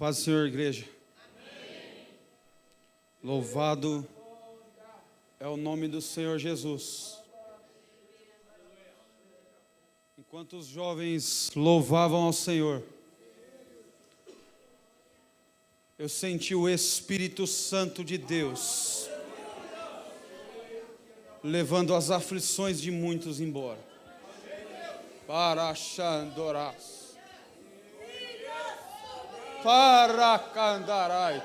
Paz do Senhor, igreja. Amém. Louvado é o nome do Senhor Jesus. Enquanto os jovens louvavam ao Senhor, eu senti o Espírito Santo de Deus levando as aflições de muitos embora. Para Xandorás. Para Candarai.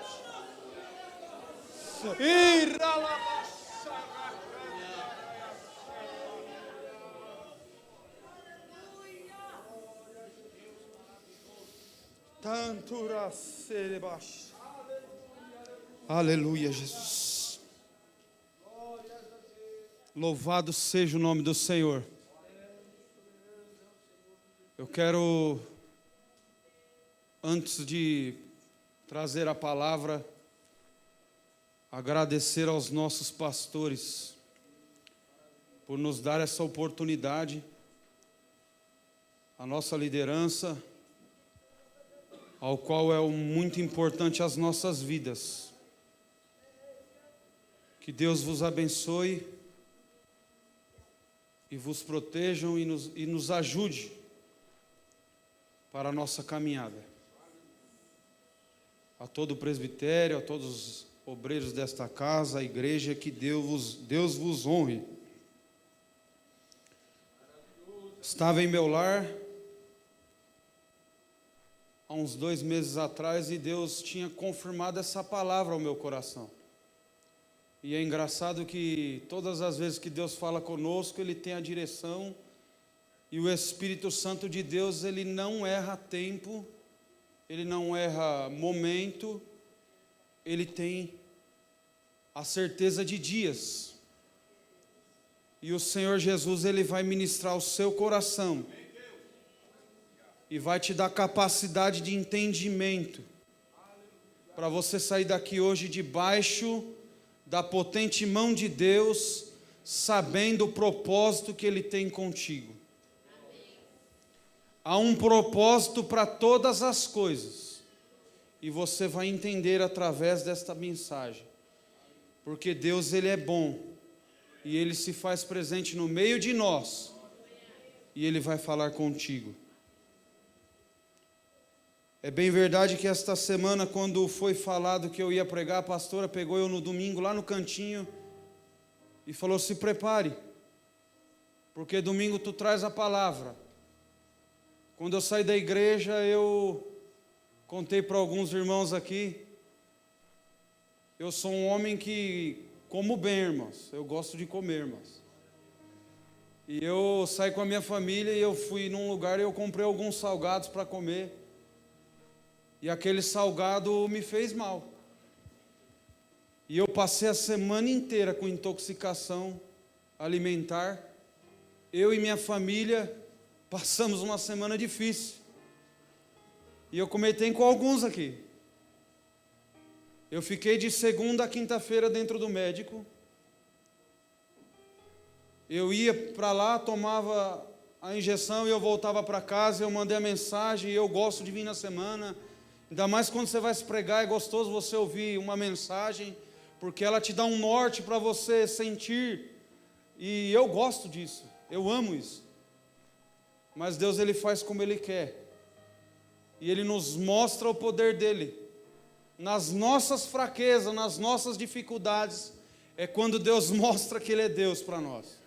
Tantura Serebash. Aleluia, Jesus. Louvado seja o nome do Senhor. Eu quero, antes de trazer a palavra, agradecer aos nossos pastores por nos dar essa oportunidade, a nossa liderança, ao qual é muito importante as nossas vidas. Que Deus vos abençoe e vos protejam e nos ajude para a nossa caminhada. A todo o presbitério, a todos os obreiros desta casa, a igreja, que Deus vos honre. Estava em meu lar há uns 2 meses atrás e Deus tinha confirmado essa palavra ao meu coração. E é engraçado que todas as vezes que Deus fala conosco, Ele tem a direção, e o Espírito Santo de Deus, Ele não erra tempo, Ele não erra momento, Ele tem a certeza de dias. E o Senhor Jesus, Ele vai ministrar o seu coração e vai te dar capacidade de entendimento para você sair daqui hoje debaixo da potente mão de Deus, sabendo o propósito que Ele tem contigo. Há um propósito para todas as coisas, e você vai entender através desta mensagem, porque Deus, Ele é bom, e Ele se faz presente no meio de nós, e Ele vai falar contigo. É bem verdade que esta semana, quando foi falado que eu ia pregar, a pastora pegou eu no domingo lá no cantinho e falou: se prepare, porque domingo tu traz a palavra. Quando eu saí da igreja, eu contei para alguns irmãos aqui, eu sou um homem que como bem, irmãos, eu gosto de comer, irmãos. E eu saí com a minha família e eu fui num lugar e eu comprei alguns salgados para comer. E aquele salgado me fez mal. E eu passei a semana inteira com intoxicação alimentar. Eu e minha família passamos uma semana difícil. E eu comentei com alguns aqui. Eu fiquei de segunda a quinta-feira dentro do médico. Eu ia para lá, tomava a injeção e eu voltava para casa. Eu mandei a mensagem, e eu gosto de vir na semana. Ainda mais quando você vai se pregar, é gostoso você ouvir uma mensagem, porque ela te dá um norte para você sentir, e eu gosto disso, eu amo isso. Mas Deus, Ele faz como Ele quer, e Ele nos mostra o poder dEle. Nas nossas fraquezas, nas nossas dificuldades, é quando Deus mostra que Ele é Deus para nós.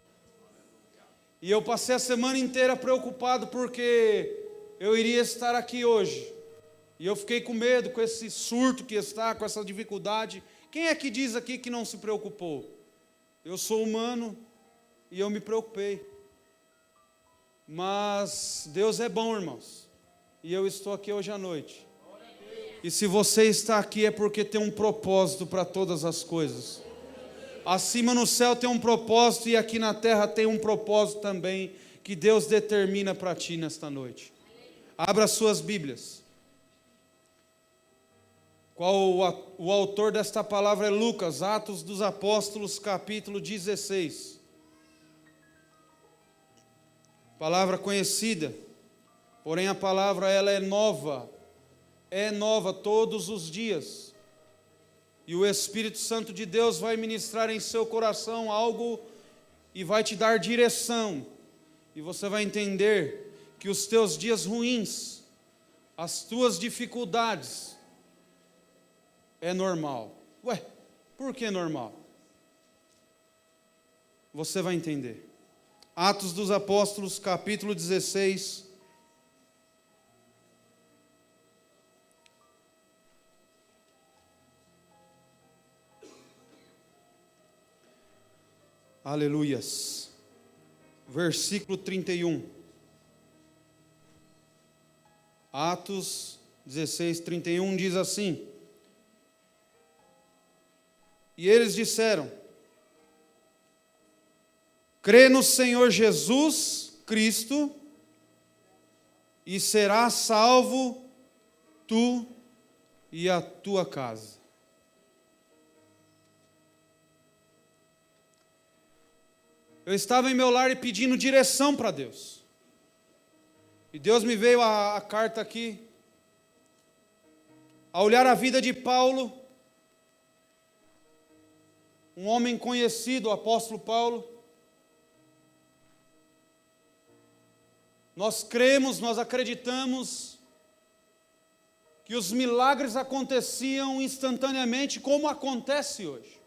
E eu passei a semana inteira preocupado, porque eu iria estar aqui hoje. E eu fiquei com medo com esse surto que está, com essa dificuldade. Quem é que diz aqui que não se preocupou? Eu sou humano e eu me preocupei. Mas Deus é bom, irmãos. E eu estou aqui hoje à noite. E se você está aqui é porque tem um propósito para todas as coisas. Acima no céu tem um propósito e aqui na terra tem um propósito também que Deus determina para ti nesta noite. Abra suas Bíblias. O autor desta palavra é Lucas, Atos dos Apóstolos, capítulo 16. Palavra conhecida, porém a palavra ela é nova, é nova todos os dias. E o Espírito Santo de Deus vai ministrar em seu coração algo e vai te dar direção. E você vai entender que os teus dias ruins, as tuas dificuldades, é normal. Ué, por que normal? Você vai entender. Atos dos Apóstolos, capítulo 16. Aleluias. Versículo 31. Atos 16, 31 diz assim: E eles disseram: crê no Senhor Jesus Cristo e serás salvo tu e a tua casa. Eu estava em meu lar e pedindo direção para Deus. E Deus me veio a carta aqui. Ao olhar a vida de Paulo, um homem conhecido, o apóstolo Paulo, nós cremos, nós acreditamos que os milagres aconteciam instantaneamente, como acontece hoje.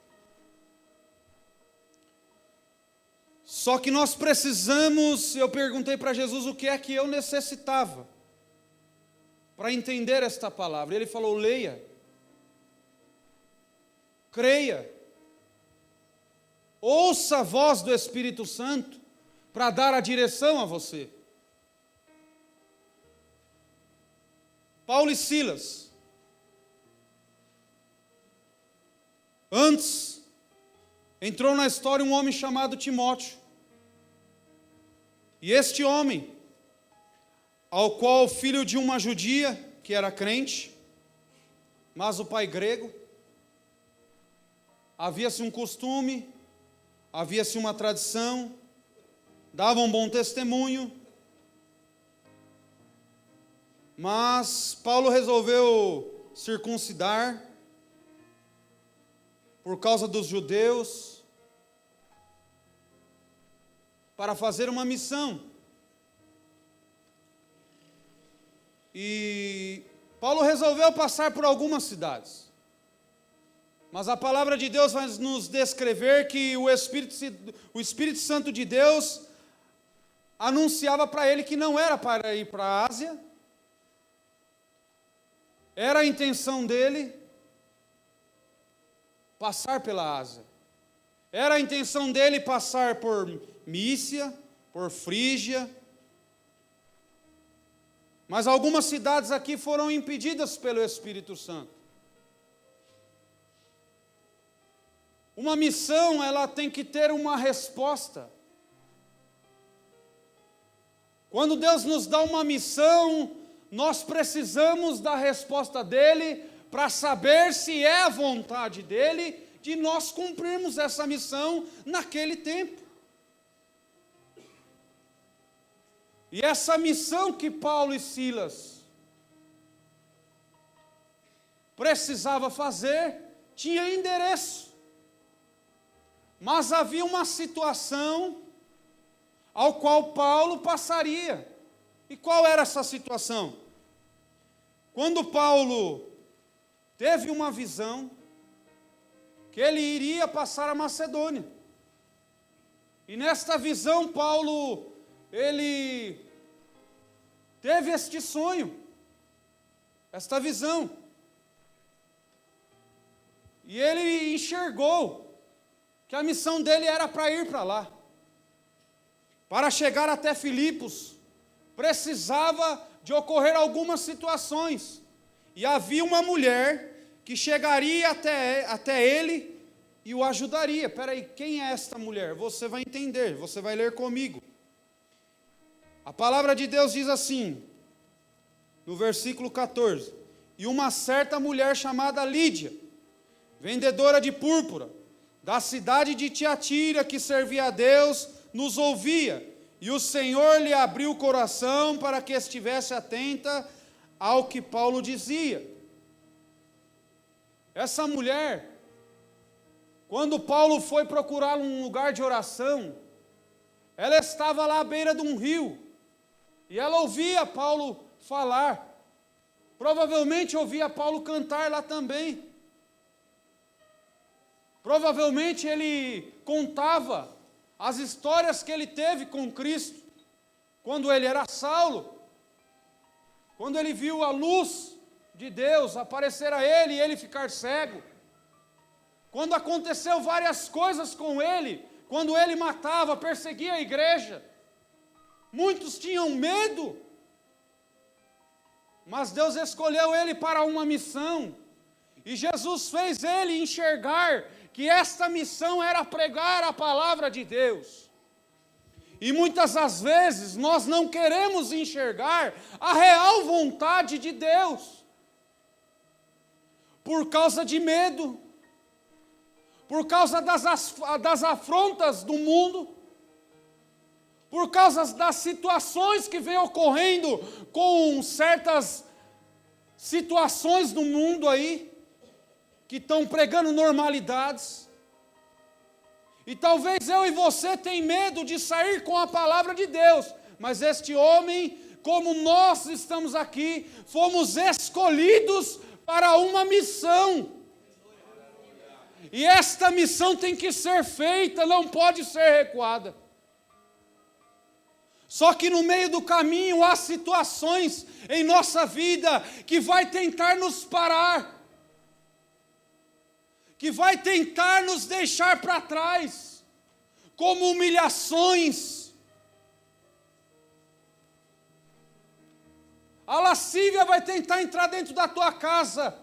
Só que nós precisamos, eu perguntei para Jesus o que é que eu necessitava para entender esta palavra. Ele falou: leia, creia, ouça a voz do Espírito Santo para dar a direção a você. Paulo e Silas, antes, entrou na história um homem chamado Timóteo. E este homem, ao qual filho de uma judia, que era crente, mas o pai grego, havia-se um costume, havia-se uma tradição, dava um bom testemunho, mas Paulo resolveu circuncidar por causa dos judeus, para fazer uma missão. E Paulo resolveu passar por algumas cidades. Mas a palavra de Deus vai nos descrever que o Espírito Santo de Deus anunciava para ele que não era para ir para a Ásia. Era a intenção dele passar pela Ásia. Era a intenção dele passar por Mícia, por Frígia. Mas algumas cidades aqui foram impedidas pelo Espírito Santo. Uma missão, ela tem que ter uma resposta. Quando Deus nos dá uma missão, nós precisamos da resposta dele para saber se é a vontade dele de nós cumprirmos essa missão naquele tempo. E essa missão que Paulo e Silas precisava fazer tinha endereço. Mas havia uma situação ao qual Paulo passaria. E qual era essa situação? Quando Paulo teve uma visão que ele iria passar a Macedônia. E nesta visão Paulo, ele teve este sonho, esta visão. E ele enxergou que a missão dele era para ir para lá. Para chegar até Filipos, precisava de ocorrer algumas situações. E havia uma mulher que chegaria até ele e o ajudaria. Espera aí, quem é esta mulher? Você vai entender, você vai ler comigo. A palavra de Deus diz assim, no versículo 14: E uma certa mulher chamada Lídia, vendedora de púrpura, da cidade de Tiatira, que servia a Deus, nos ouvia, e o Senhor lhe abriu o coração para que estivesse atenta ao que Paulo dizia. Essa mulher, quando Paulo foi procurar um lugar de oração, ela estava lá à beira de um rio, e ela ouvia Paulo falar, provavelmente ouvia Paulo cantar lá também, provavelmente ele contava as histórias que ele teve com Cristo, quando ele era Saulo, quando ele viu a luz de Deus aparecer a ele e ele ficar cego, quando aconteceu várias coisas com ele, quando ele matava, perseguia a igreja, muitos tinham medo, mas Deus escolheu ele para uma missão, e Jesus fez ele enxergar que esta missão era pregar a palavra de Deus. E muitas das vezes nós não queremos enxergar a real vontade de Deus, por causa de medo, por causa das afrontas do mundo, por causa das situações que vêm ocorrendo com certas situações do mundo aí, que estão pregando normalidades. E talvez eu e você tenham medo de sair com a palavra de Deus, mas este homem, como nós estamos aqui, fomos escolhidos para uma missão. E esta missão tem que ser feita, não pode ser recuada. Só que no meio do caminho há situações em nossa vida que vai tentar nos parar, que vai tentar nos deixar para trás, como humilhações. A lascívia vai tentar entrar dentro da tua casa.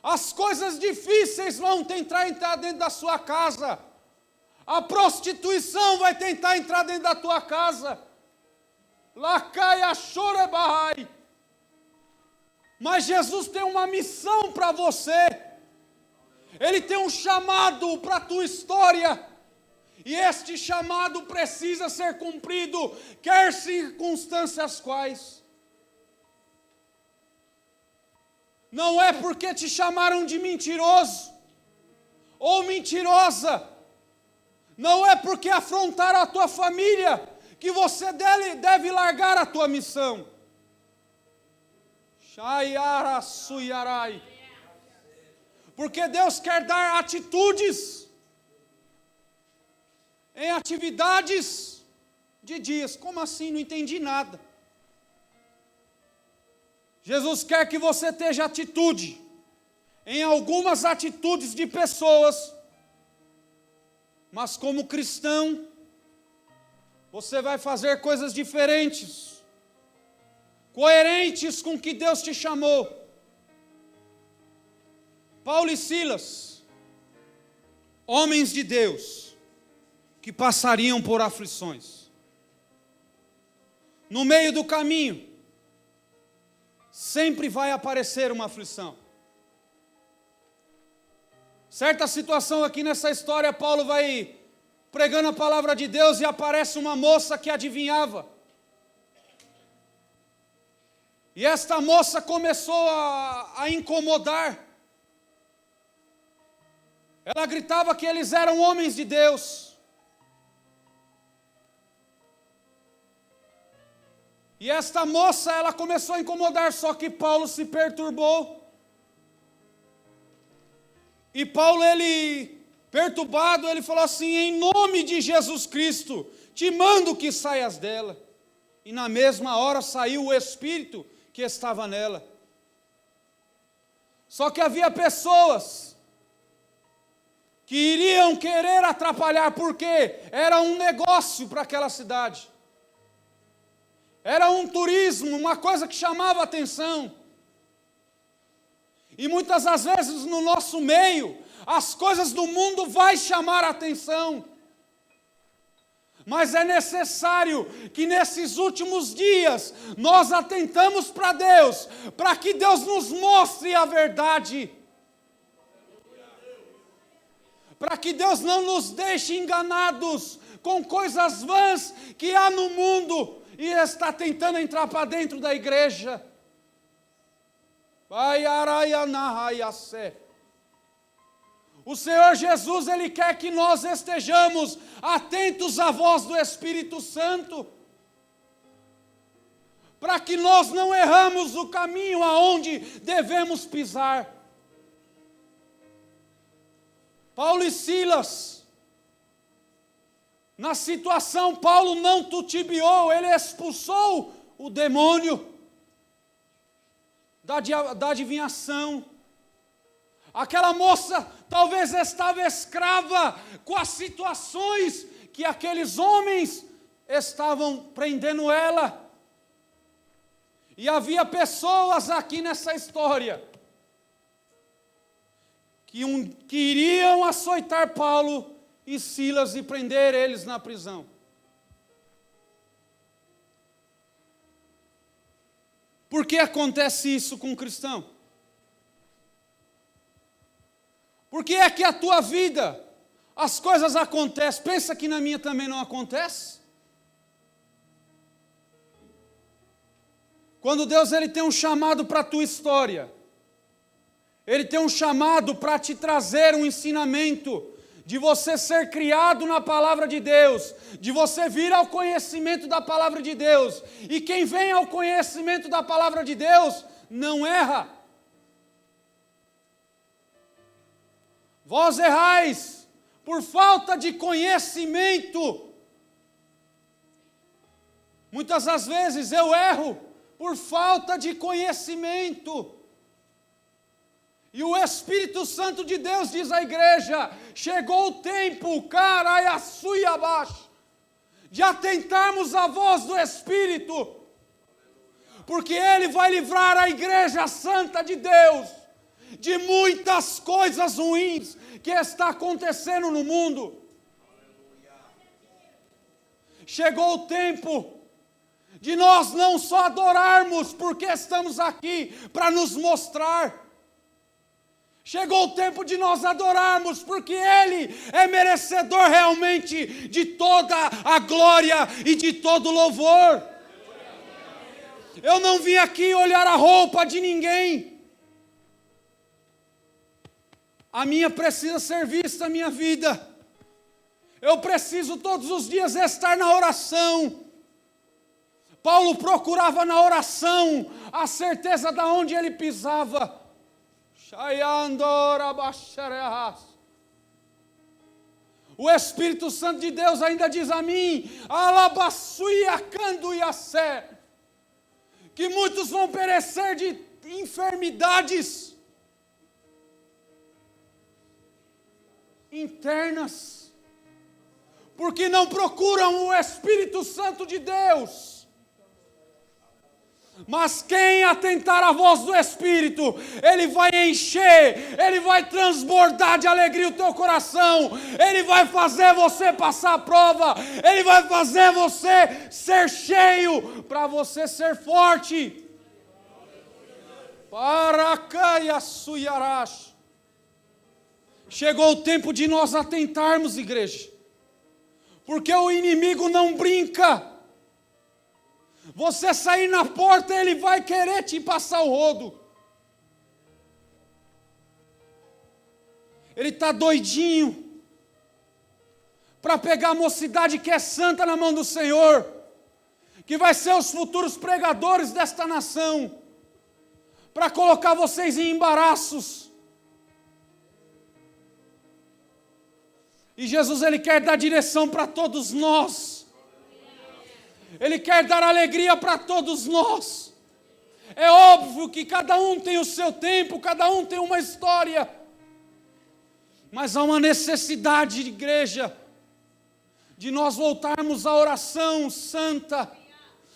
As coisas difíceis vão tentar entrar dentro da sua casa. A prostituição vai tentar entrar dentro da tua casa. Lacaia chorebahai. Mas Jesus tem uma missão para você. Ele tem um chamado para a tua história. E este chamado precisa ser cumprido, quer circunstâncias quais. Não é porque te chamaram de mentiroso ou mentirosa, não é porque afrontaram a tua família que você deve largar a tua missão. Shayara suyarai. Porque Deus quer dar atitudes em atividades de dias. Como assim? Não entendi nada. Jesus quer que você tenha atitude em algumas atitudes de pessoas, mas como cristão, você vai fazer coisas diferentes, coerentes com o que Deus te chamou. Paulo e Silas, homens de Deus, que passariam por aflições. No meio do caminho, sempre vai aparecer uma aflição. Certa situação aqui nessa história, Paulo vai pregando a palavra de Deus e aparece uma moça que adivinhava. E esta moça começou a incomodar. Ela gritava que eles eram homens de Deus. E esta moça, ela começou a incomodar, só que Paulo se perturbou. E Paulo, ele, perturbado, ele falou assim: em nome de Jesus Cristo, te mando que saias dela. E na mesma hora saiu o espírito que estava nela. Só que havia pessoas que iriam querer atrapalhar, porque era um negócio para aquela cidade. Era um turismo, uma coisa que chamava a atenção. E muitas das vezes no nosso meio, as coisas do mundo vão chamar a atenção. Mas é necessário que nesses últimos dias nós atentamos para Deus, para que Deus nos mostre a verdade. Para que Deus não nos deixe enganados com coisas vãs que há no mundo e está tentando entrar para dentro da igreja. O Senhor Jesus, Ele quer que nós estejamos atentos à voz do Espírito Santo, para que nós não erramos o caminho aonde devemos pisar. Paulo e Silas, na situação, Paulo não titubeou, ele expulsou o demônio da adivinhação. Aquela moça talvez estava escrava com as situações que aqueles homens estavam prendendo ela. E havia pessoas aqui nessa história que iriam açoitar Paulo e Silas e prender eles na prisão. Por que acontece isso com um cristão? Por que é que a tua vida, as coisas acontecem? Pensa que na minha também não acontece? Quando Deus ele tem um chamado para a tua história, Ele tem um chamado para te trazer um ensinamento, de você ser criado na palavra de Deus, de você vir ao conhecimento da palavra de Deus. E quem vem ao conhecimento da palavra de Deus, não erra. Vós errais por falta de conhecimento. Muitas das vezes eu erro por falta de conhecimento. E o Espírito Santo de Deus diz à igreja: chegou o tempo, de atentarmos à voz do Espírito, porque Ele vai livrar a igreja santa de Deus de muitas coisas ruins que está acontecendo no mundo. Chegou o tempo de nós não só adorarmos porque estamos aqui para nos mostrar. Chegou o tempo de nós adorarmos, porque Ele é merecedor realmente de toda a glória e de todo o louvor. Eu não vim aqui olhar a roupa de ninguém. A minha precisa ser vista, a minha vida. Eu preciso todos os dias estar na oração. Paulo procurava na oração a certeza de onde ele pisava. O Espírito Santo de Deus ainda diz a mim, que muitos vão perecer de enfermidades internas, porque não procuram o Espírito Santo de Deus. Mas quem atentar à voz do Espírito, Ele vai encher, Ele vai transbordar de alegria o teu coração, Ele vai fazer você passar a prova, Ele vai fazer você ser cheio, para você ser forte. Chegou o tempo de nós atentarmos, igreja, porque o inimigo não brinca. Você sair na porta, ele vai querer te passar o rodo. Ele está doidinho para pegar a mocidade que é santa na mão do Senhor, que vai ser os futuros pregadores desta nação, para colocar vocês em embaraços. E Jesus, Ele quer dar direção para todos nós. Ele quer dar alegria para todos nós. É óbvio que cada um tem o seu tempo, cada um tem uma história. Mas há uma necessidade, de igreja, de nós voltarmos à oração santa,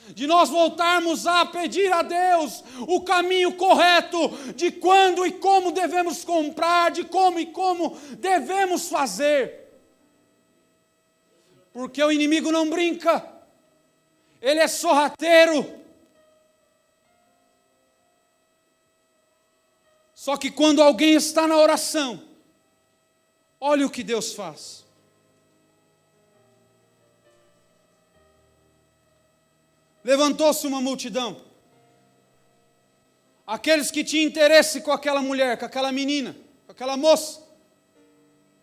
de nós voltarmos a pedir a Deus o caminho correto, de quando e como devemos comprar, de como e como devemos fazer. Porque o inimigo não brinca. Ele é sorrateiro. Só que quando alguém está na oração, olha o que Deus faz. Levantou-se uma multidão. aqueles que tinham interesse com aquela mulher, com aquela menina, com aquela moça,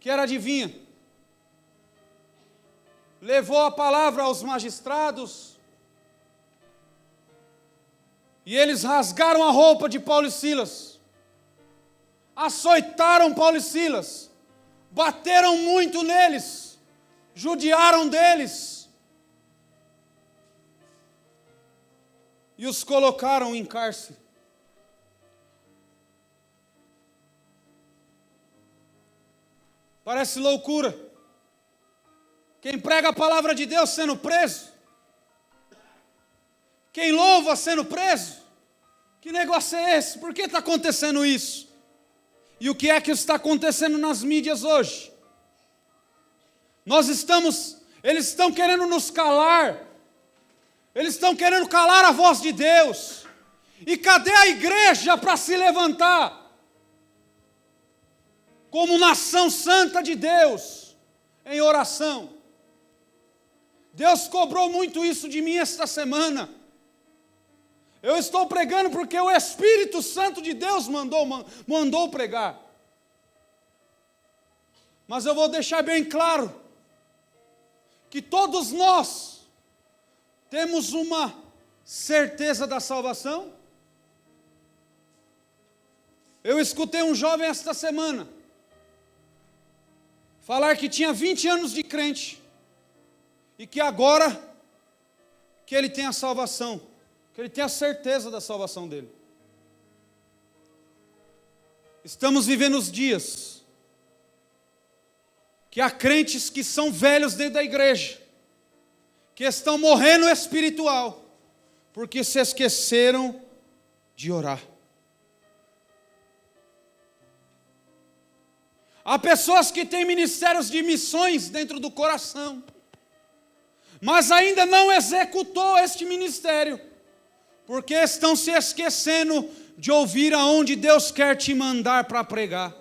que era adivinha, levou a palavra aos magistrados, e eles rasgaram a roupa de Paulo e Silas, açoitaram Paulo e Silas, bateram muito neles, judiaram deles, e os colocaram em cárcere. Parece loucura. Quem prega a palavra de Deus sendo preso, quem louva sendo preso, que negócio é esse? Por que está acontecendo isso? E o que é que está acontecendo nas mídias hoje? Eles estão querendo nos calar, eles estão querendo calar a voz de Deus, e cadê a igreja para se levantar? Como nação santa de Deus, em oração. Deus cobrou muito isso de mim esta semana. Eu estou pregando porque o Espírito Santo de Deus mandou pregar. Mas eu vou deixar bem claro que todos nós temos uma certeza da salvação. Eu escutei um jovem esta semana falar que tinha 20 anos de crente e que agora que ele tem a salvação, que ele tem a certeza da salvação dele. Estamos vivendo os dias que há crentes que são velhos dentro da igreja, que estão morrendo espiritual, porque se esqueceram de orar. Há pessoas que têm ministérios de missões dentro do coração, mas ainda não executou este ministério, porque estão se esquecendo de ouvir aonde Deus quer te mandar para pregar.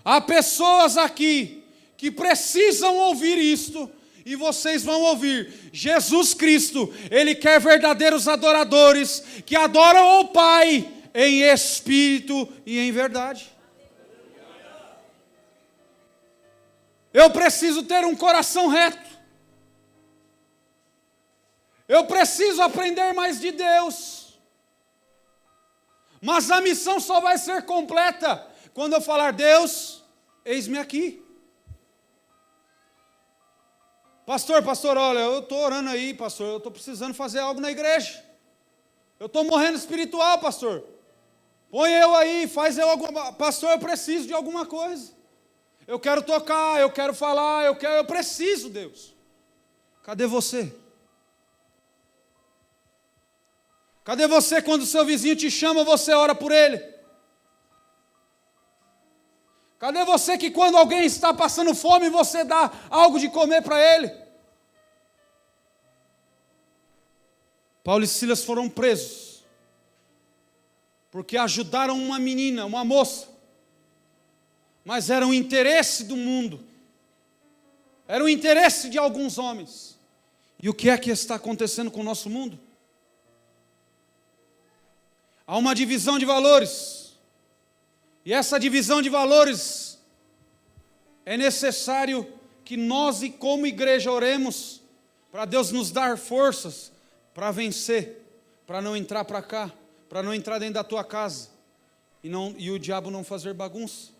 Há pessoas aqui que precisam ouvir isto, e vocês vão ouvir. Jesus Cristo, Ele quer verdadeiros adoradores, que adoram ao Pai, em espírito e em verdade. Eu preciso ter um coração reto. Eu preciso aprender mais de Deus. Mas a missão só vai ser completa quando eu falar: Deus, eis-me aqui. Pastor, olha, eu estou orando aí, pastor, eu estou precisando fazer algo na igreja. Eu estou morrendo espiritual, pastor. Põe eu aí, faz eu alguma... Pastor, eu preciso de alguma coisa. Eu quero tocar, eu quero falar, eu preciso, Deus. Cadê você? Cadê você quando seu vizinho te chama, você ora por ele? Cadê você que quando alguém está passando fome, você dá algo de comer para ele? Paulo e Silas foram presos porque ajudaram uma menina, uma moça, mas era um interesse do mundo, era o interesse de alguns homens. E o que é que está acontecendo com o nosso mundo? Há uma divisão de valores, e essa divisão de valores é necessário que nós, e como igreja, oremos para Deus nos dar forças para vencer, para não entrar para cá, para não entrar dentro da tua casa e o diabo não fazer bagunça.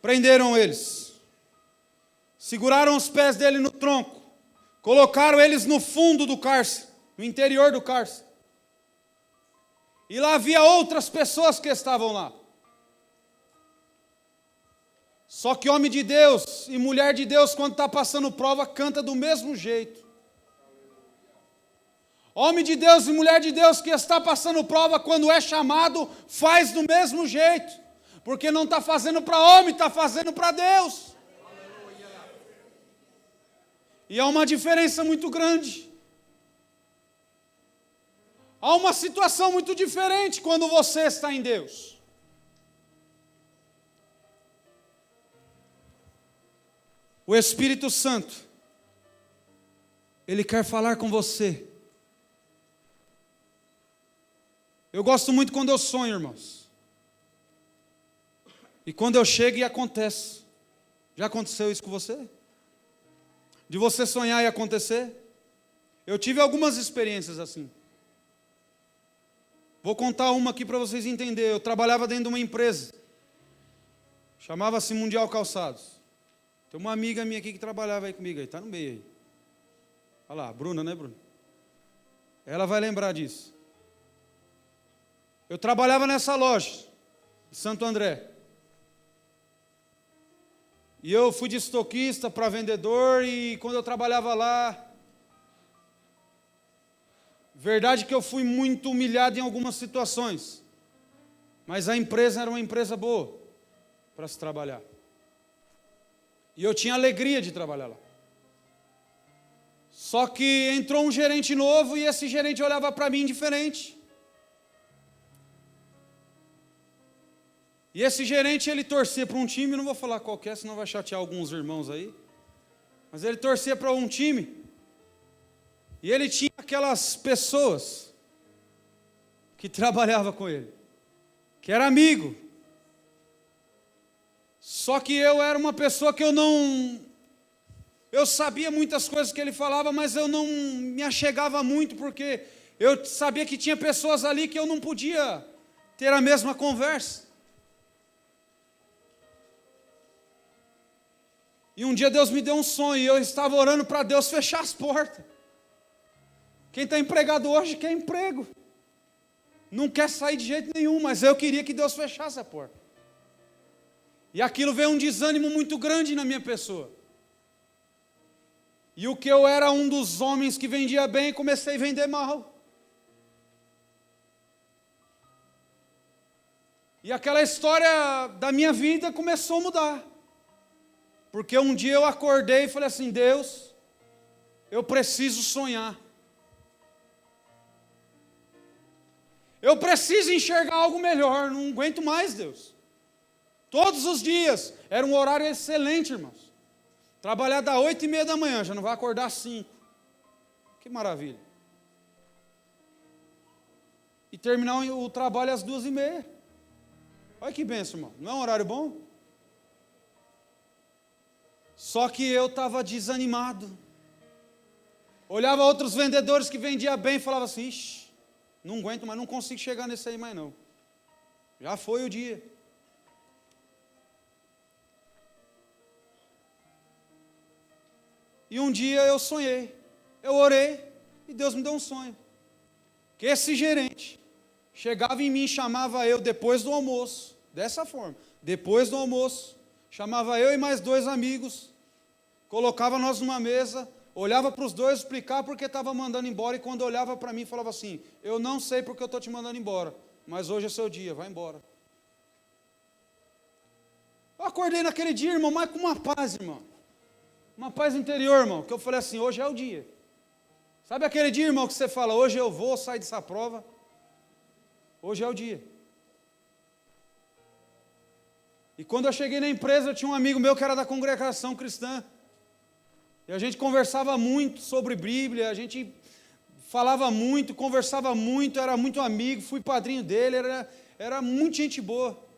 Prenderam eles, seguraram os pés dele no tronco, colocaram eles no fundo do cárcere, no interior do cárcere. E lá havia outras pessoas que estavam lá. Só que homem de Deus e mulher de Deus, quando está passando prova, canta do mesmo jeito. Homem de Deus e mulher de Deus que está passando prova, quando é chamado, faz do mesmo jeito. Porque não está fazendo para homem, está fazendo para Deus. E há uma diferença muito grande. Há uma situação muito diferente quando você está em Deus. O Espírito Santo, Ele quer falar com você. Eu gosto muito quando eu sonho, irmãos. E quando eu chego e acontece. Já aconteceu isso com você? De você sonhar e acontecer? Eu tive algumas experiências assim. Vou contar uma aqui para vocês entenderem. Eu trabalhava dentro de uma empresa. Chamava-se Mundial Calçados. Tem uma amiga minha aqui que trabalhava aí comigo. Está no meio aí. Olha lá, Bruna, né, Bruna? Ela vai lembrar disso. Eu trabalhava nessa loja, de Santo André. E eu fui de estoquista para vendedor, e quando eu trabalhava lá, verdade que eu fui muito humilhado em algumas situações, mas a empresa era uma empresa boa para se trabalhar. E eu tinha alegria de trabalhar lá. Só que entrou um gerente novo e esse gerente olhava para mim diferente. E esse gerente, ele torcia para um time, não vou falar qual que é, senão vai chatear alguns irmãos aí. Mas ele torcia para um time. E ele tinha aquelas pessoas que trabalhavam com ele, que era amigo. Só que eu era uma pessoa que eu sabia muitas coisas que ele falava, mas eu não me achegava muito, porque eu sabia que tinha pessoas ali que eu não podia ter a mesma conversa. E um dia Deus me deu um sonho, e eu estava orando para Deus fechar as portas. Quem está empregado hoje quer emprego. Não quer sair de jeito nenhum, mas eu queria que Deus fechasse a porta. E aquilo veio um desânimo muito grande na minha pessoa. E o que eu era um dos homens que vendia bem, comecei a vender mal. E aquela história da minha vida começou a mudar. Porque um dia eu acordei e falei assim: Deus, eu preciso sonhar. Eu preciso enxergar algo melhor, não aguento mais, Deus. Todos os dias, era um horário excelente, irmãos. Trabalhar das 8:30 da manhã, já não vai acordar às 5. Que maravilha. E terminar o trabalho às 2:30. Olha que bênção, irmão. Não é um horário bom? Só que eu estava desanimado. Olhava outros vendedores que vendiam bem e falava assim: ixi, não aguento mais, não consigo chegar nesse aí mais não. Já foi o dia. E um dia eu sonhei, eu orei e Deus me deu um sonho. Que esse gerente chegava em mim e chamava eu depois do almoço, dessa forma, depois do almoço, chamava eu e mais 2 amigos, colocava nós numa mesa, olhava para os dois, explicava porque estava mandando embora, e quando olhava para mim falava assim: eu não sei porque eu estou te mandando embora, mas hoje é seu dia, vai embora. Eu acordei naquele dia, irmão, mas com uma paz, irmão. Uma paz interior, irmão, que eu falei assim: hoje é o dia. Sabe aquele dia, irmão, que você fala: hoje eu vou sair dessa prova? Hoje é o dia. E quando eu cheguei na empresa, eu tinha um amigo meu que era da congregação cristã. E a gente conversava muito sobre Bíblia, a gente falava muito, conversava muito, era muito amigo, fui padrinho dele, era muito gente boa.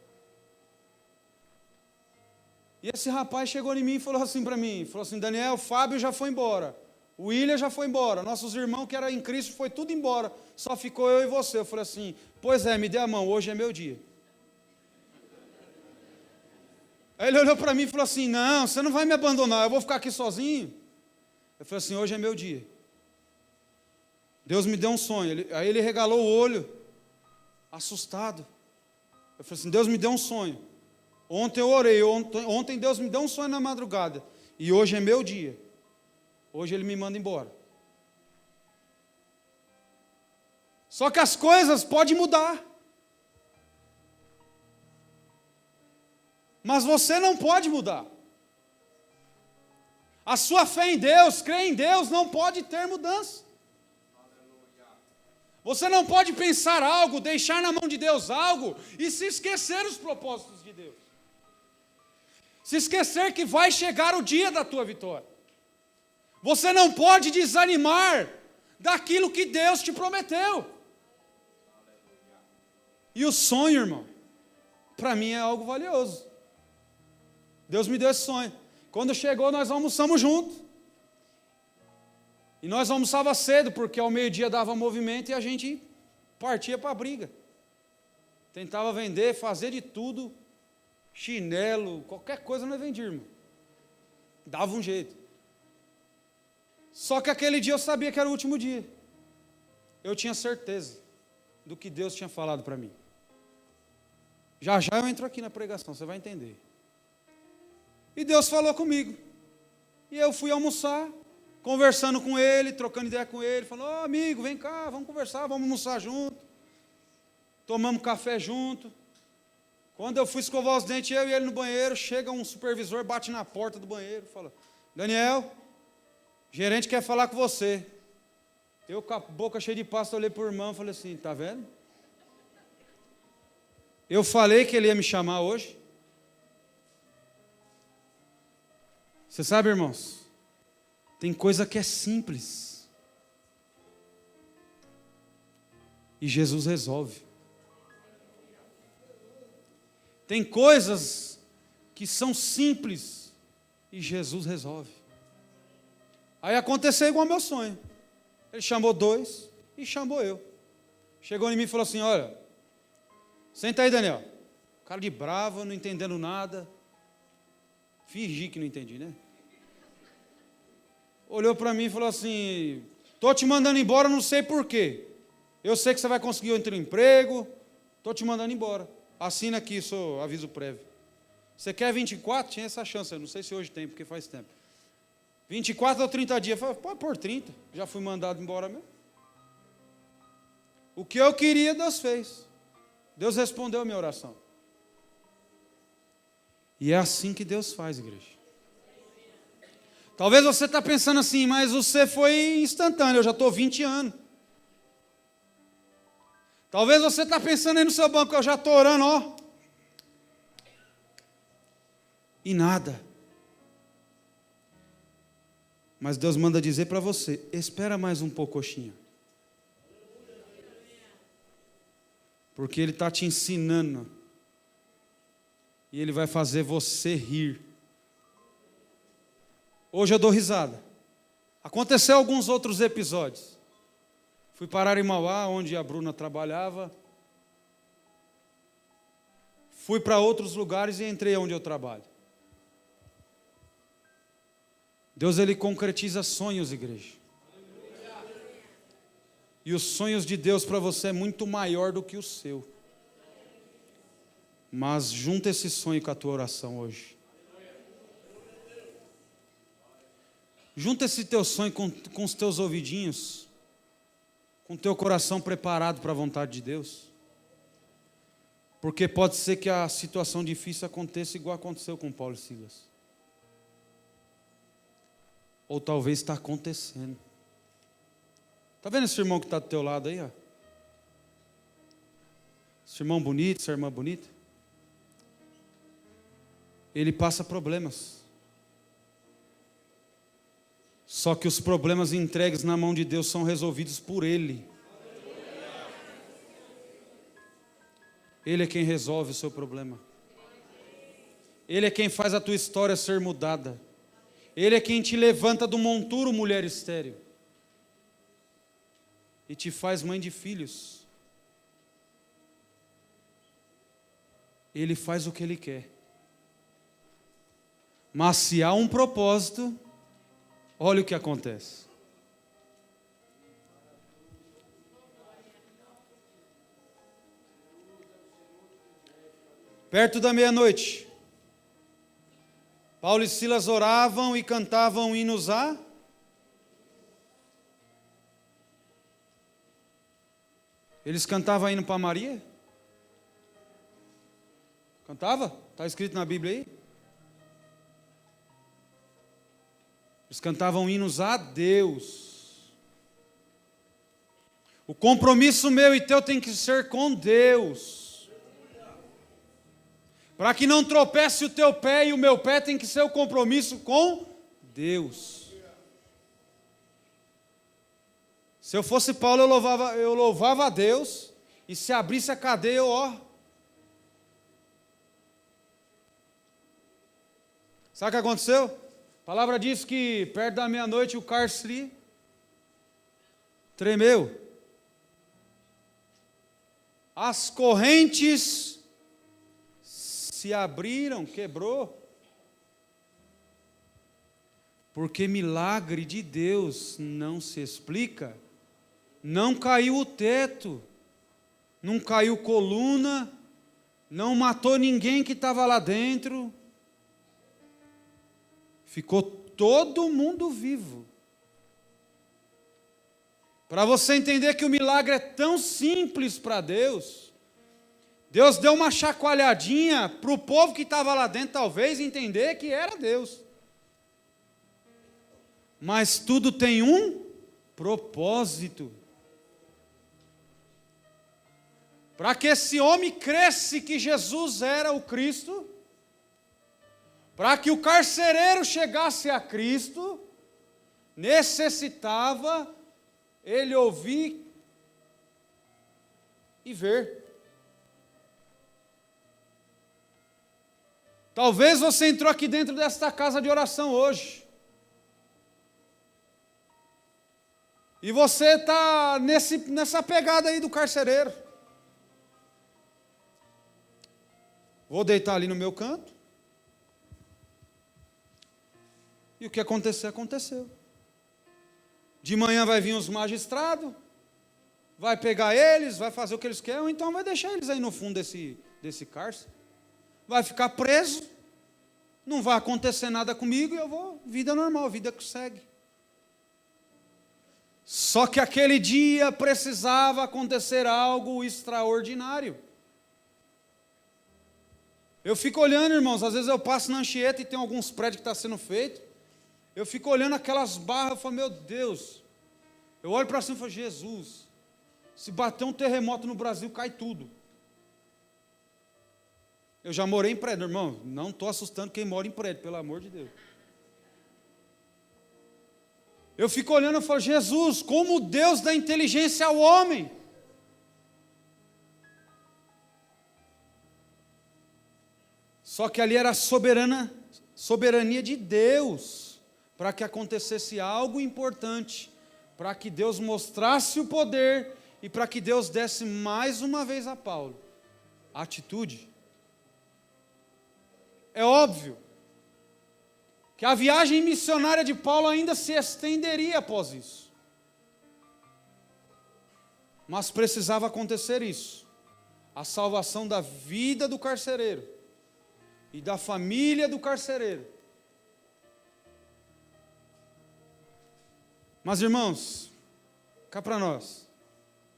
E esse rapaz chegou em mim e falou assim para mim, falou assim: Daniel, o Fábio já foi embora, o William já foi embora, nossos irmãos que eram em Cristo foi tudo embora, só ficou eu e você. Eu falei assim: pois é, me dê a mão, hoje é meu dia. Aí ele olhou para mim e falou assim: não, você não vai me abandonar, eu vou ficar aqui sozinho. Eu falei assim: hoje é meu dia. Deus me deu um sonho. Aí ele regalou o olho, assustado. Eu falei assim: Deus me deu um sonho. Ontem eu orei, ontem Deus me deu um sonho na madrugada, e hoje é meu dia. Hoje Ele me manda embora. Só que as coisas podem mudar. Mas você não pode mudar. A sua fé em Deus, crer em Deus, não pode ter mudança. Você não pode pensar algo, deixar na mão de Deus algo e se esquecer os propósitos de Deus. Se esquecer que vai chegar o dia da tua vitória. Você não pode desanimar daquilo que Deus te prometeu. E o sonho, irmão, para mim é algo valioso. Deus me deu esse sonho. Quando chegou, nós almoçamos juntos. E nós almoçava cedo, porque ao meio-dia dava movimento e a gente partia para a briga. Tentava vender, fazer de tudo, chinelo, qualquer coisa nós vendíamos, irmão. Dava um jeito. Só que aquele dia eu sabia que era o último dia. Eu tinha certeza do que Deus tinha falado para mim. Já já eu entro aqui na pregação, você vai entender. E Deus falou comigo. E eu fui almoçar, conversando com ele, trocando ideia com ele. Falou, amigo, vem cá, vamos conversar, vamos almoçar junto. Tomamos café junto. Quando eu fui escovar os dentes, eu e ele no banheiro, chega um supervisor, bate na porta do banheiro, fala, Daniel, gerente quer falar com você. Eu com a boca cheia de pasta, olhei para o irmão e falei assim, tá vendo? Eu falei que ele ia me chamar hoje. Você sabe, irmãos, tem coisa que é simples. E Jesus resolve. Tem coisas que são simples e Jesus resolve. Aí aconteceu igual ao meu sonho. Ele chamou 2 e chamou eu. Chegou em mim e falou assim, olha, senta aí, Daniel. Cara de bravo, não entendendo nada. Fingi que não entendi, né? Olhou para mim e falou assim, estou te mandando embora, não sei porquê. Eu sei que você vai conseguir outro emprego, estou te mandando embora. Assina aqui seu aviso prévio. Você quer 24? Tinha essa chance, eu não sei se hoje tem, porque faz tempo. 24 ou 30 dias. Eu falei, pode pôr 30, já fui mandado embora mesmo. O que eu queria, Deus fez. Deus respondeu a minha oração. E é assim que Deus faz, igreja. Talvez você está pensando assim, mas você foi instantâneo, eu já estou 20 anos. Talvez você está pensando aí no seu banco, eu já estou orando, ó. E nada. Mas Deus manda dizer para você, espera mais um pouco, coxinha. Porque Ele está te ensinando. E Ele vai fazer você rir. Hoje eu dou risada. Aconteceu alguns outros episódios. Fui parar em Mauá, onde a Bruna trabalhava. Fui para outros lugares e entrei onde eu trabalho. Deus, Ele concretiza sonhos, igreja. E os sonhos de Deus para você é muito maior do que o seu. Mas junta esse sonho com a tua oração hoje. Junta esse teu sonho com os teus ouvidinhos, com o teu coração preparado para a vontade de Deus. Porque pode ser que a situação difícil aconteça igual aconteceu com Paulo e Silas. Ou talvez está acontecendo. Está vendo esse irmão que está do teu lado aí? Ó? Esse irmão bonito, essa irmã bonita. Ele passa problemas. Só que os problemas entregues na mão de Deus são resolvidos por Ele. Ele é quem resolve o seu problema. Ele é quem faz a tua história ser mudada. Ele é quem te levanta do monturo, mulher estéril. E te faz mãe de filhos. Ele faz o que Ele quer. Mas se há um propósito, olha o que acontece. Perto da meia-noite, Paulo e Silas oravam e cantavam hinos a... Eles cantavam hino para Maria? Cantava? Está escrito na Bíblia aí? Eles cantavam hinos a Deus. O compromisso meu e teu tem que ser com Deus. Para que não tropece o teu pé e o meu pé, tem que ser o compromisso com Deus. Se eu fosse Paulo, eu louvava a Deus, e se abrisse a cadeia, Sabe o que aconteceu? A palavra diz que perto da meia-noite o cárcere tremeu. As correntes se abriram, quebrou. Porque milagre de Deus não se explica. Não caiu o teto, não caiu coluna, não matou ninguém que estava lá dentro. Ficou todo mundo vivo. Para você entender que o milagre é tão simples para Deus, Deus deu uma chacoalhadinha para o povo que estava lá dentro, talvez, entender que era Deus. Mas tudo tem um propósito. Para que esse homem cresce que Jesus era o Cristo, para que o carcereiro chegasse a Cristo, necessitava ele ouvir e ver. Talvez você entrou aqui dentro desta casa de oração hoje, e você está nessa pegada aí do carcereiro. Vou deitar ali no meu canto. E o que acontecer, aconteceu. De manhã vai vir os magistrados, vai pegar eles, vai fazer o que eles querem, ou então vai deixar eles aí no fundo desse cárcere. Vai ficar preso, não vai acontecer nada comigo e eu vou, vida normal, vida que segue. Só que aquele dia precisava acontecer algo extraordinário. Eu fico olhando, irmãos, às vezes eu passo na Anchieta e tem alguns prédios que estão sendo feitos. Eu fico olhando aquelas barras e falo, meu Deus. Eu olho para cima e falo, Jesus, se bater um terremoto no Brasil, cai tudo. Eu já morei em prédio, irmão, não estou assustando quem mora em prédio, pelo amor de Deus. Eu fico olhando e falo, Jesus, como Deus dá inteligência ao homem. Só que ali era a soberania de Deus, para que acontecesse algo importante, para que Deus mostrasse o poder e para que Deus desse mais uma vez a Paulo a atitude. É óbvio que a viagem missionária de Paulo ainda se estenderia após isso. Mas precisava acontecer isso, a salvação da vida do carcereiro e da família do carcereiro. Mas, irmãos, cá para nós,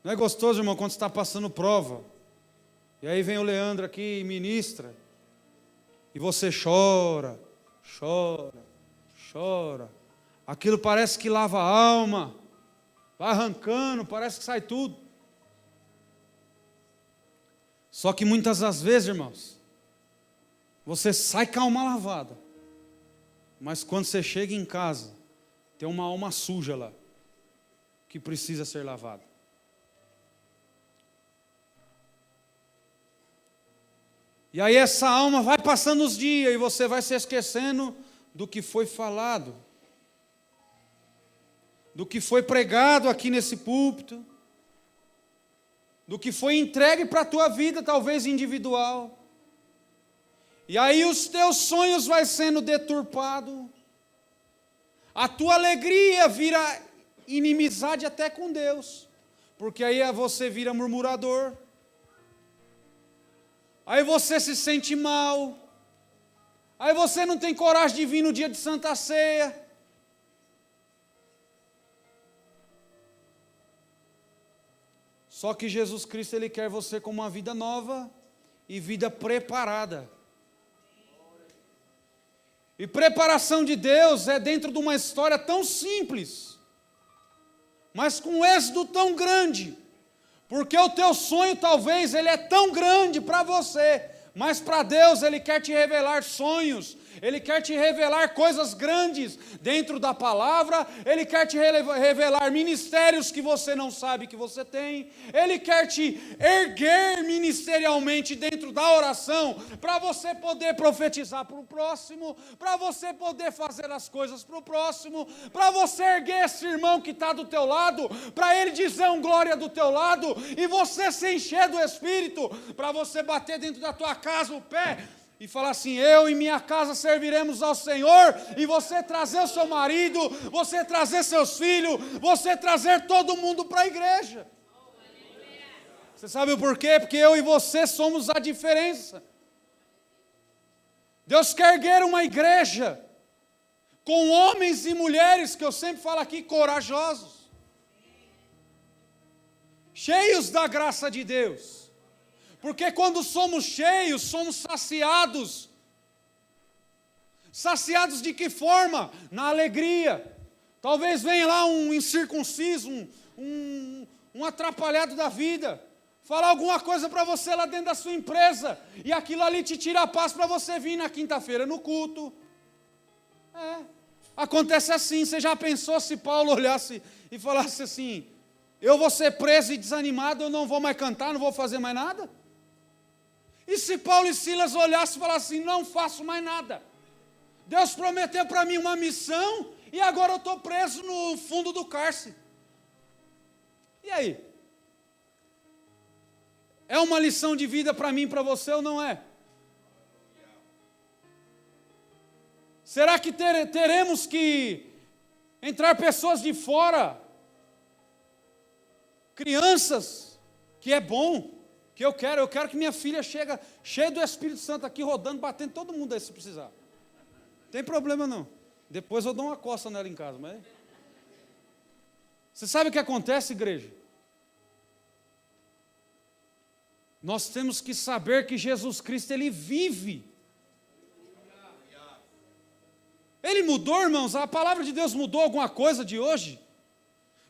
não é gostoso, irmão, quando você está passando prova, e aí vem o Leandro aqui e ministra, e você chora, aquilo parece que lava a alma, vai arrancando, parece que sai tudo. Só que muitas das vezes, irmãos, você sai com a alma lavada, mas quando você chega em casa, tem uma alma suja lá, que precisa ser lavada. E aí essa alma vai passando os dias, e você vai se esquecendo do que foi falado, do que foi pregado aqui nesse púlpito, do que foi entregue para a tua vida, talvez individual. E aí os teus sonhos vai sendo deturpados, a tua alegria vira inimizade até com Deus, porque aí você vira murmurador, aí você se sente mal, aí você não tem coragem de vir no dia de Santa Ceia. Só que Jesus Cristo, Ele quer você com uma vida nova e vida preparada. E preparação de Deus é dentro de uma história tão simples, mas com um êxito tão grande, porque o teu sonho talvez ele é tão grande para você, Mas para Deus Ele quer te revelar sonhos, Ele quer te revelar coisas grandes dentro da palavra, Ele quer te revelar ministérios que você não sabe que você tem, Ele quer te erguer ministerialmente dentro da oração, para você poder profetizar para o próximo, para você poder fazer as coisas para o próximo, para você erguer esse irmão que está do teu lado, para ele dizer um glória do teu lado, e você se encher do Espírito, para você bater dentro da tua casa o pé, e falar assim: eu e minha casa serviremos ao Senhor, e você trazer o seu marido, você trazer seus filhos, você trazer todo mundo para a igreja. Você sabe o porquê? Porque eu e você somos a diferença. Deus quer erguer uma igreja com homens e mulheres, que eu sempre falo aqui, corajosos, cheios da graça de Deus. Porque quando somos cheios, somos saciados. Saciados de que forma? Na alegria. Talvez venha lá um incircunciso, um atrapalhado da vida, falar alguma coisa para você lá dentro da sua empresa, e aquilo ali te tira a paz para você vir na quinta-feira no culto. Acontece assim. Você já pensou se Paulo olhasse e falasse assim: eu vou ser preso e desanimado, eu não vou mais cantar, não vou fazer mais nada? E se Paulo e Silas olhassem e falassem assim: não faço mais nada, Deus prometeu para mim uma missão, e agora eu estou preso no fundo do cárcere. E aí? É uma lição de vida para mim e para você ou não é? Será que teremos que entrar pessoas de fora, crianças, que é bom, que eu quero que minha filha chegue cheia do Espírito Santo aqui, rodando, batendo todo mundo aí se precisar. Não tem problema não. Depois eu dou uma coça nela em casa. Mas... você sabe o que acontece, igreja? Nós temos que saber que Jesus Cristo, Ele vive. Ele mudou, irmãos? A palavra de Deus mudou alguma coisa de hoje?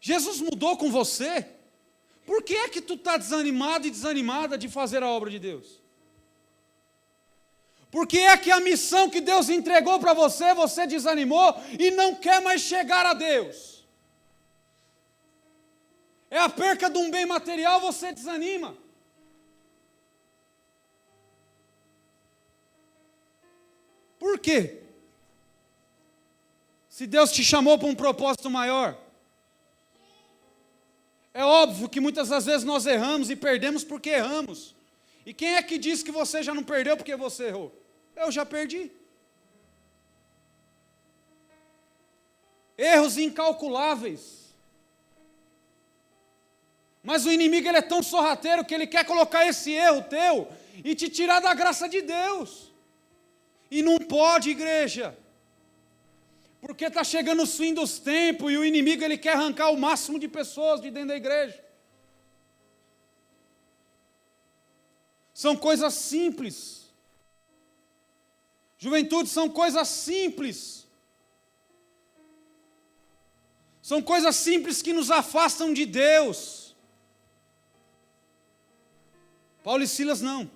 Jesus mudou com você? Por que é que tu está desanimado e desanimada de fazer a obra de Deus? Por que é que a missão que Deus entregou para você, você desanimou e não quer mais chegar a Deus? É a perca de um bem material, você desanima. Por quê? Se Deus te chamou para um propósito maior. É óbvio que muitas das vezes nós erramos e perdemos porque erramos. E quem é que diz que você já não perdeu porque você errou? Eu já perdi. Erros incalculáveis. Mas o inimigo, ele é tão sorrateiro que ele quer colocar esse erro teu e te tirar da graça de Deus. E não pode, igreja. Porque está chegando o fim dos tempos e o inimigo, ele quer arrancar o máximo de pessoas de dentro da igreja. São coisas simples. Juventude, são coisas simples. São coisas simples que nos afastam de Deus. Paulo e Silas não.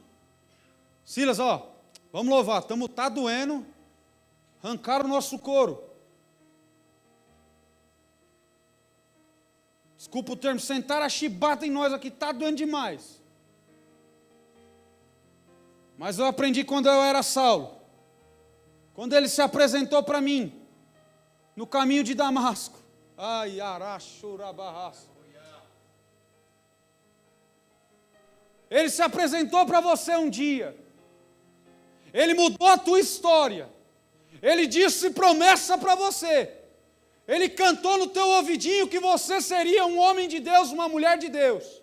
Silas, vamos louvar, tá doendo, arrancaram o nosso couro. Desculpa o termo, sentaram a chibata em nós aqui, está doendo demais. Mas eu aprendi quando eu era Saulo. Quando ele se apresentou para mim, no caminho de Damasco. Ai, arachurabarraço. Ele se apresentou para você um dia. Ele mudou a tua história. Ele disse promessa para você. Ele cantou no teu ouvidinho que você seria um homem de Deus, uma mulher de Deus.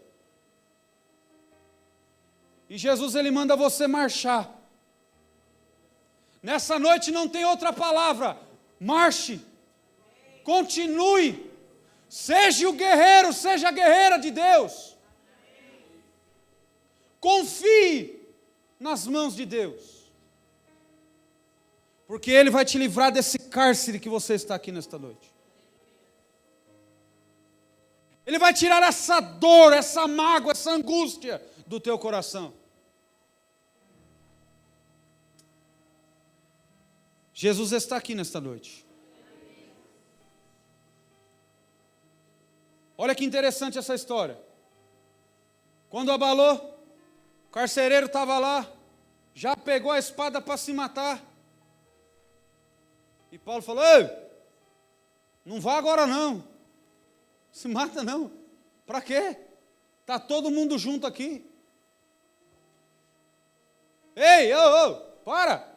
E Jesus, ele manda você marchar. Nessa noite não tem outra palavra. Marche. Continue. Seja o guerreiro, seja a guerreira de Deus. Confie nas mãos de Deus. Porque Ele vai te livrar desse cárcere que você está aqui nesta noite. Ele vai tirar essa dor, essa mágoa, essa angústia do teu coração. Jesus está aqui nesta noite. Olha que interessante essa história. Quando abalou, o carcereiro estava lá, já pegou a espada para se matar. E Paulo falou: ei, não vá agora não. Se mata não. Para quê? Está todo mundo junto aqui. Ei, para.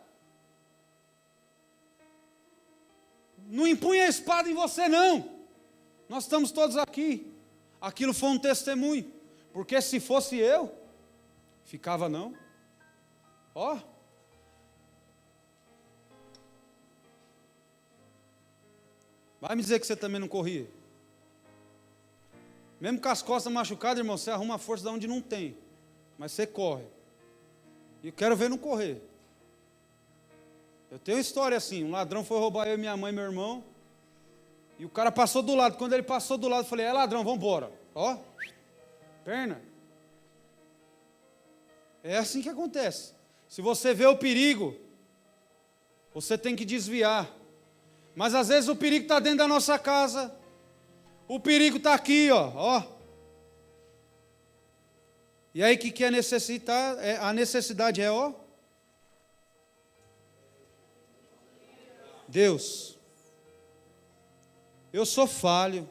Não empunha a espada em você não. Nós estamos todos aqui. Aquilo foi um testemunho. Porque se fosse eu, ficava não. Ó. Vai me dizer que você também não corria. Mesmo com as costas machucadas, irmão, você arruma força de onde não tem. Mas você corre. E eu quero ver não correr. Eu tenho uma história assim. Um ladrão foi roubar eu e minha mãe e meu irmão. E o cara passou do lado. Quando ele passou do lado, eu falei: é ladrão, vamos embora. Ó, perna. É assim que acontece. Se você vê o perigo, você tem que desviar. Mas às vezes o perigo está dentro da nossa casa. O perigo está aqui, ó. E aí o que é necessitar? A necessidade é, Deus. Eu sou falho,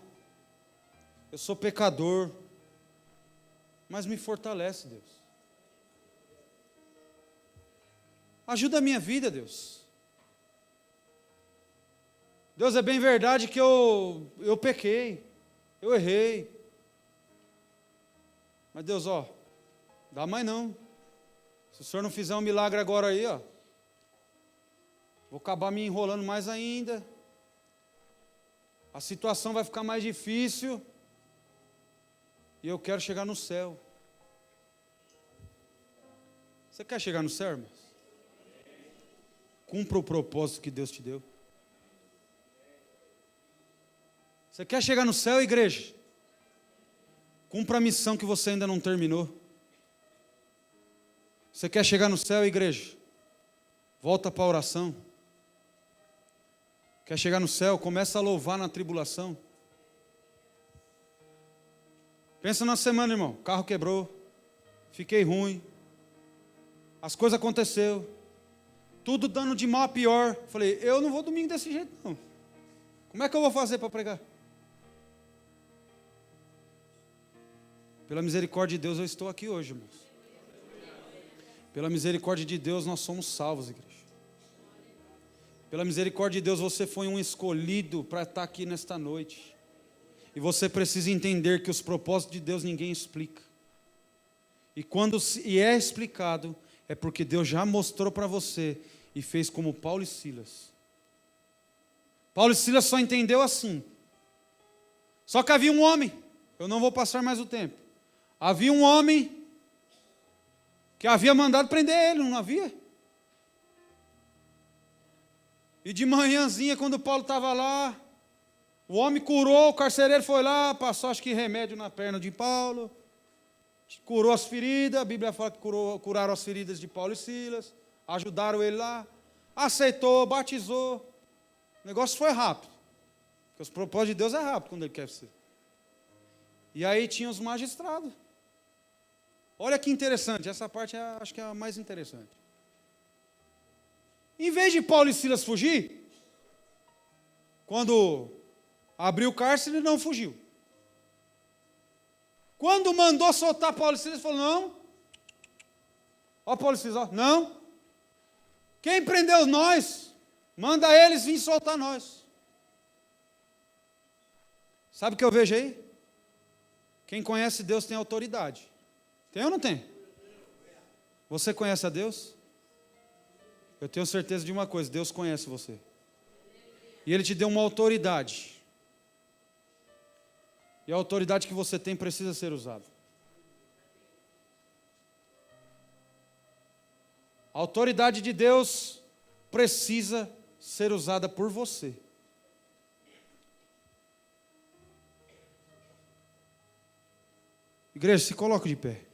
eu sou pecador, mas me fortalece, Deus. Ajuda a minha vida, Deus. Deus, é bem verdade que eu pequei, eu errei. Mas Deus, dá mais não. Se o Senhor não fizer um milagre agora aí, vou acabar me enrolando mais ainda. A situação vai ficar mais difícil. E eu quero chegar no céu. Você quer chegar no céu, irmãos? Cumpra o propósito que Deus te deu. Você quer chegar no céu, igreja? Cumpra a missão que você ainda não terminou. Você quer chegar no céu, igreja? Volta para a oração. Quer chegar no céu? Começa a louvar na tribulação. Pensa na semana, irmão. O carro quebrou. Fiquei ruim. As coisas aconteceram. Tudo dando de mal a pior. Falei, eu não vou domingo desse jeito, não. Como é que eu vou fazer para pregar? Pela misericórdia de Deus eu estou aqui hoje, irmãos. Pela misericórdia de Deus nós somos salvos, igreja. Pela misericórdia de Deus você foi um escolhido para estar aqui nesta noite. E você precisa entender que os propósitos de Deus ninguém explica. E quando é explicado, é porque Deus já mostrou para você e fez como Paulo e Silas. Paulo e Silas só entendeu assim. Só que havia um homem, eu não vou passar mais o tempo. Havia um homem que havia mandado prender ele, não havia? E de manhãzinha, quando Paulo estava lá, o homem curou, o carcereiro foi lá, passou acho que remédio na perna de Paulo, curou as feridas, a Bíblia fala que curaram as feridas de Paulo e Silas, ajudaram ele lá, aceitou, batizou. O negócio foi rápido, porque os propósitos de Deus é rápido quando Ele quer ser. E aí tinha os magistrados. Olha que interessante, essa parte acho que é a mais interessante. Em vez de Paulo e Silas fugir, quando abriu o cárcere, ele não fugiu. Quando mandou soltar Paulo e Silas, ele falou, não. Ó Paulo e Silas, não. Quem prendeu nós, manda eles vir soltar nós. Sabe o que eu vejo aí? Quem conhece Deus tem autoridade. Tem ou não tem? Você conhece a Deus? Eu tenho certeza de uma coisa, Deus conhece você. E Ele te deu uma autoridade. E a autoridade que você tem precisa ser usada. A autoridade de Deus precisa ser usada por você. Igreja, se coloque de pé.